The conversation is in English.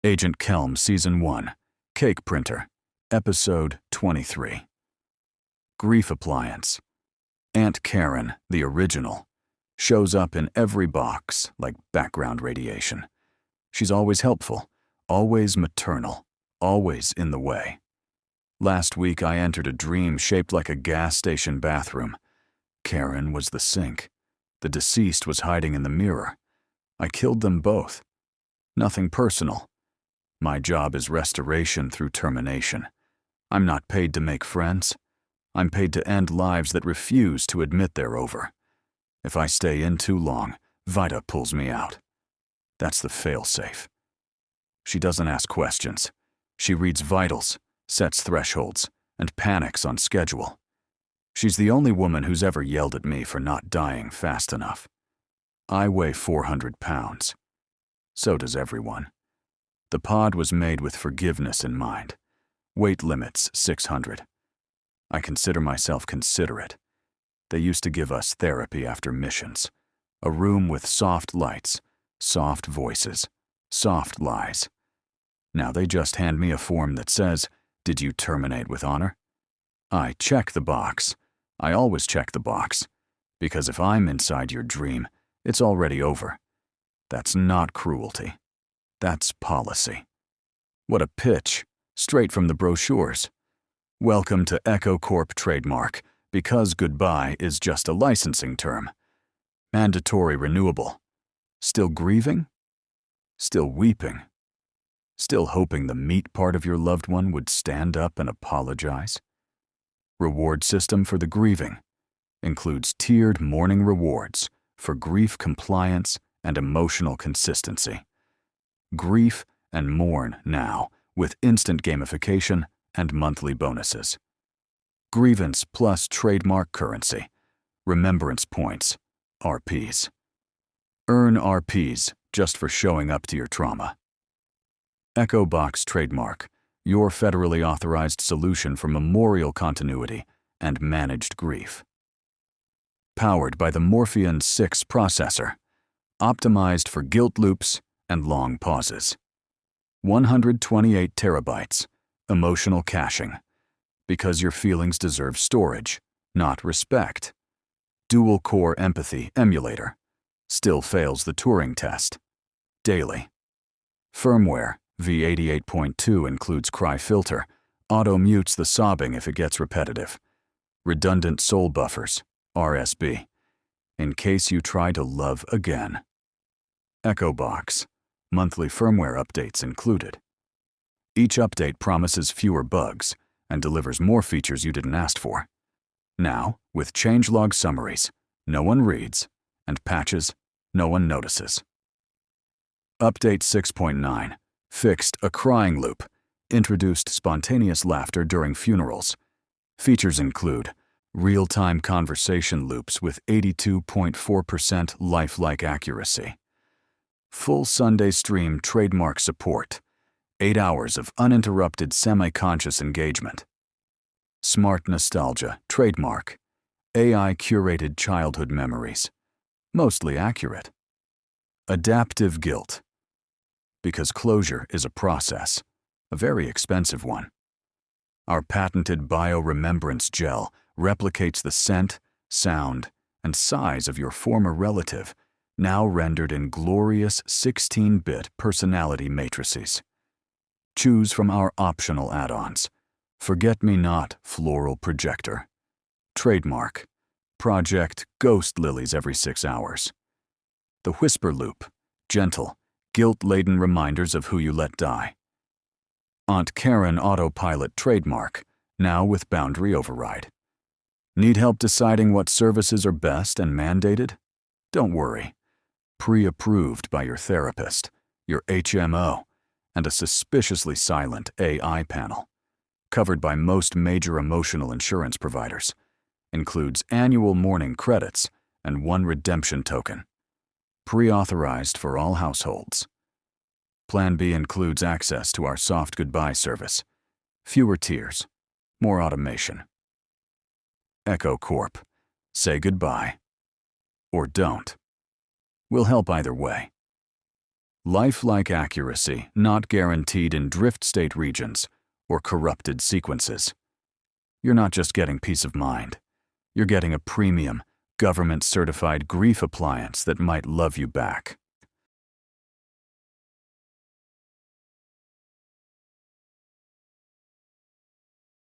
Agent Kelm Season 1, Cake Printer, Episode 23. Grief Appliance. Aunt Karen, the original, shows up in every box like background radiation. She's always helpful, always maternal, always in the way. Last week I entered a dream shaped like a gas station bathroom. Karen was the sink. The deceased was hiding in the mirror. I killed them both. Nothing personal. My job is restoration through termination. I'm not paid to make friends. I'm paid to end lives that refuse to admit they're over. If I stay in too long, VITA pulls me out. That's the failsafe. She doesn't ask questions. She reads vitals, sets thresholds, and panics on schedule. She's the only woman who's ever yelled at me for not dying fast enough. I weigh 400 pounds. So does everyone. The pod was made with forgiveness in mind. Weight limits 600. I consider myself considerate. They used to give us therapy after missions. A room with soft lights, soft voices, soft lies. Now they just hand me a form that says, "Did you terminate with honor?" I check the box. I always check the box. Because if I'm inside your dream, it's already over. That's not cruelty. That's policy. What a pitch, straight from the brochures. Welcome to Echo Corp trademark, because goodbye is just a licensing term. Mandatory renewable. Still grieving? Still weeping? Still hoping the meat part of your loved one would stand up and apologize? Reward system for the grieving. Includes tiered mourning rewards for grief compliance and emotional consistency. Grief and mourn now with instant gamification and monthly bonuses. Grievance plus trademark currency. Remembrance points, RPs. Earn RPs just for showing up to your trauma. Echo Box trademark, your federally authorized solution for memorial continuity and managed grief. Powered by the Morpheon 6 processor, optimized for guilt loops and long pauses. 128 terabytes, emotional caching, because your feelings deserve storage, not respect. Dual-core empathy emulator, still fails the Turing test. Daily. Firmware V88.2 includes cry filter, auto-mutes the sobbing if it gets repetitive. Redundant soul buffers, RSB, in case you try to love again. Echo Box. Monthly firmware updates included. Each update promises fewer bugs and delivers more features you didn't ask for. Now, with changelog summaries, no one reads, and patches, no one notices. Update 6.9 fixed a crying loop, introduced spontaneous laughter during funerals. Features include real-time conversation loops with 82.4% lifelike accuracy. Full Sunday stream trademark support. 8 hours of uninterrupted semi-conscious engagement. Smart nostalgia trademark. AI-curated childhood memories. Mostly accurate. Adaptive guilt. Because closure is a process, a very expensive one. Our patented bioremembrance gel replicates the scent, sound, and size of your former relative, now rendered in glorious 16-bit personality matrices. Choose from our optional add-ons. Forget-me-not floral projector. Trademark. Project ghost lilies every 6 hours. The whisper loop. Gentle, guilt-laden reminders of who you let die. Aunt Karen autopilot trademark, now with boundary override. Need help deciding what services are best and mandated? Don't worry. Pre-approved by your therapist, your HMO, and a suspiciously silent AI panel. Covered by most major emotional insurance providers. Includes annual mourning credits and 1 redemption token. Pre-authorized for all households. Plan B includes access to our soft goodbye service. Fewer tiers. More automation. Echo Corp. Say goodbye. Or don't. We'll help either way. Lifelike accuracy not guaranteed in drift state regions or corrupted sequences. You're not just getting peace of mind. You're getting a premium, government-certified grief appliance that might love you back.